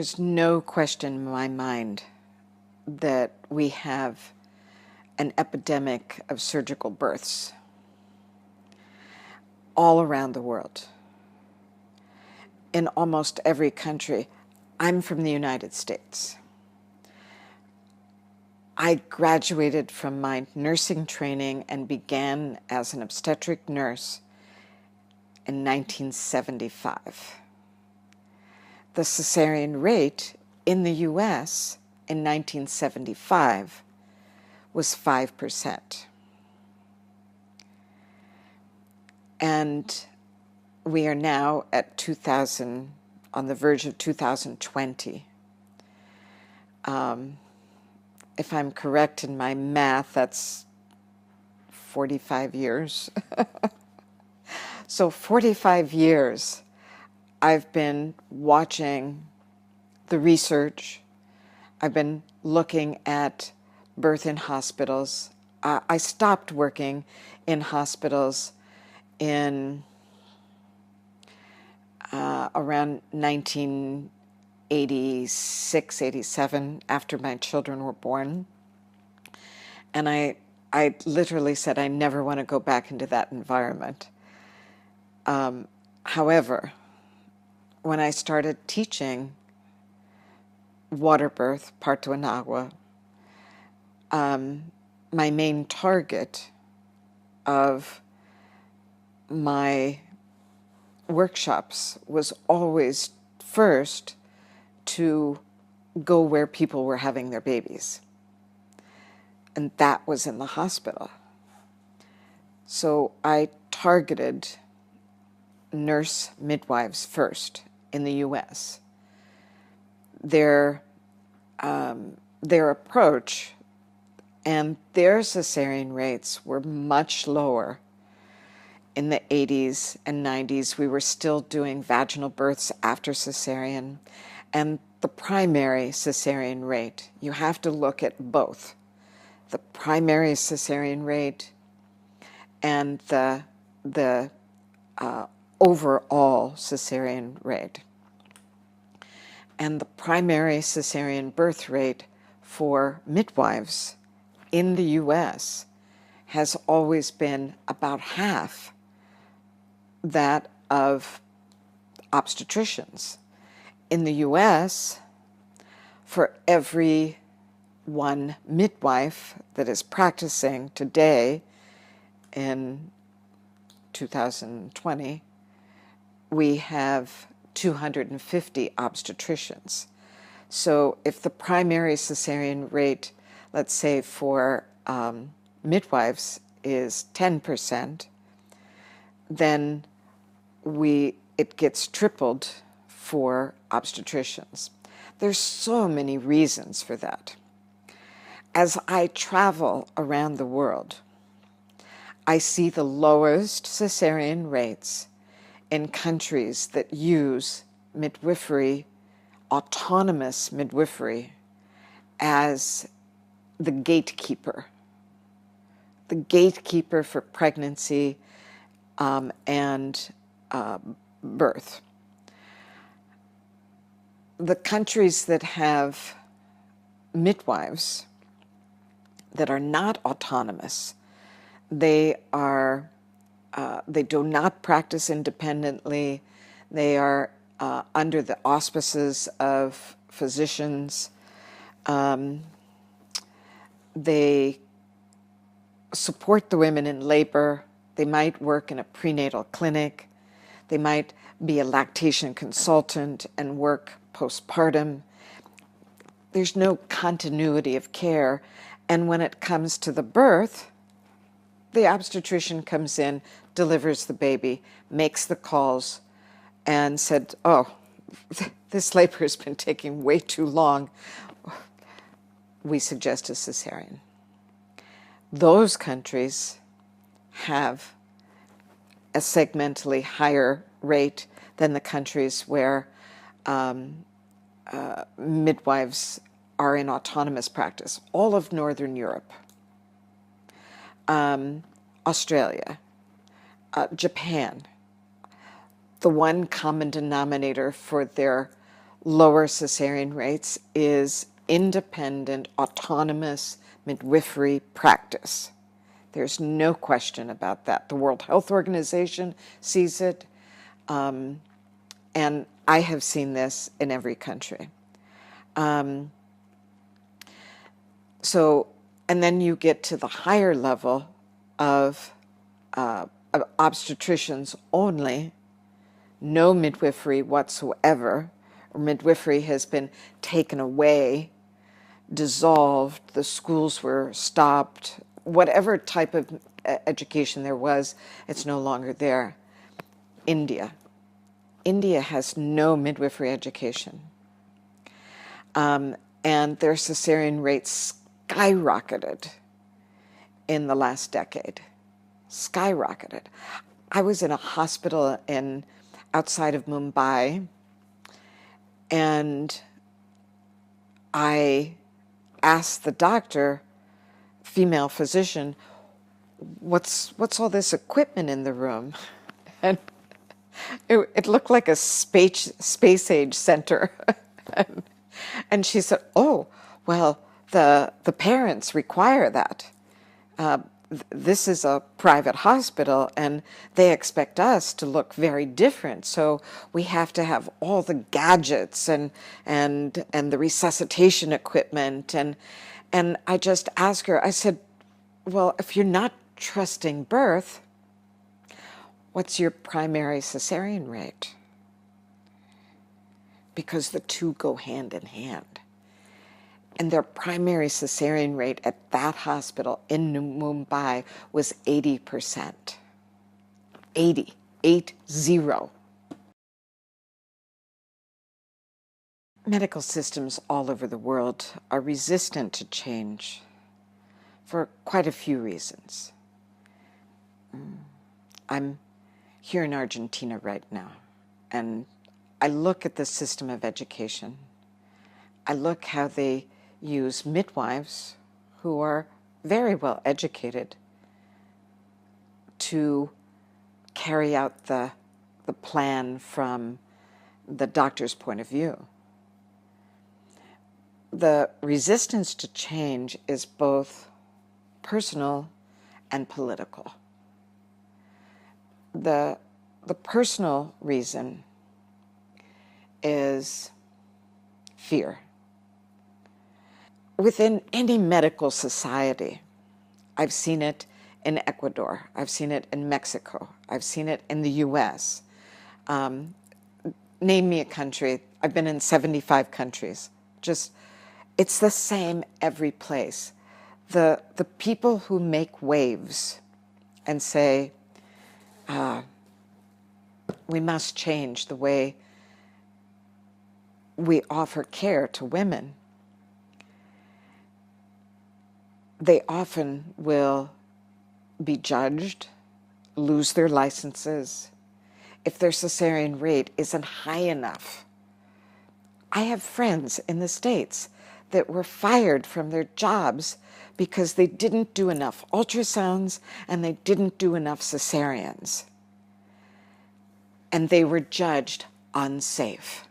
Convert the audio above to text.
There's no question in my mind that we have an epidemic of surgical births all around the world, in almost every country. I'm from the United States. I graduated from my nursing training and began as an obstetric nurse in 1975. The cesarean rate in the U.S. in 1975 was 5%. And we are now at 2000, on the verge of 2020. If I'm correct in my math, that's 45 years. So 45 years I've been watching the research. I've been looking at birth in hospitals. I stopped working in hospitals in around 1986, 87, after my children were born. And I literally said, I never want to go back into that environment. However, when I started teaching water birth, parto en agua, my main target of my workshops was always first to go where people were having their babies. And that was in the hospital. So I targeted nurse midwives first in the U.S. Their approach and their cesarean rates were much lower. In the 80s and 90s, we were still doing vaginal births after cesarean. And the primary cesarean rate, you have to look at both. The primary cesarean rate and the overall cesarean rate. And the primary cesarean birth rate for midwives in the U.S. has always been about half that of obstetricians. In the U.S., for every one midwife that is practicing today in 2020, we have 250 obstetricians. So if the primary cesarean rate, let's say for midwives, is 10%, then it gets tripled for obstetricians. There's so many reasons for that. As I travel around the world, I see the lowest cesarean rates in countries that use midwifery, autonomous midwifery, as the gatekeeper for pregnancy and birth. The countries that have midwives that are not autonomous, they do not practice independently. They are under the auspices of physicians. They support the women in labor. They might work in a prenatal clinic. They might be a lactation consultant and work postpartum. There's no continuity of care. And when it comes to the birth, the obstetrician comes in, delivers the baby, makes the calls, and said, oh, this labor has been taking way too long. We suggest a cesarean. Those countries have a segmentally higher rate than the countries where midwives are in autonomous practice. All of Northern Europe, Australia, Japan. The one common denominator for their lower cesarean rates is independent, autonomous midwifery practice. There's no question about that. The World Health Organization sees it, and I have seen this in every country. And then you get to the higher level of obstetricians only, no midwifery whatsoever, or midwifery has been taken away, dissolved, the schools were stopped, whatever type of education there was, it's no longer there. India has no midwifery education. And their cesarean rates skyrocketed in the last decade. Skyrocketed. I was in a hospital outside of Mumbai, and I asked the doctor, female physician, what's all this equipment in the room? And it looked like a space age center. And she said, oh, well, the parents require that. This is a private hospital, and they expect us to look very different. So we have to have all the gadgets and the resuscitation equipment. And I just asked her, I said, well, if you're not trusting birth, what's your primary cesarean rate? Because the two go hand in hand. And their primary cesarean rate at that hospital in Mumbai was 80%. 80. Medical systems all over the world are resistant to change for quite a few reasons. I'm here in Argentina right now, and I look at the system of education. I look how they use midwives who are very well educated to carry out the plan from the doctor's point of view. The resistance to change is both personal and political. The personal reason is fear. Within any medical society, I've seen it in Ecuador, I've seen it in Mexico, I've seen it in the US. Name me a country. I've been in 75 countries. It's the same every place. The people who make waves and say, we must change the way we offer care to women, they often will be judged, lose their licenses, if their cesarean rate isn't high enough. I have friends in the States that were fired from their jobs because they didn't do enough ultrasounds and they didn't do enough cesareans. And they were judged unsafe.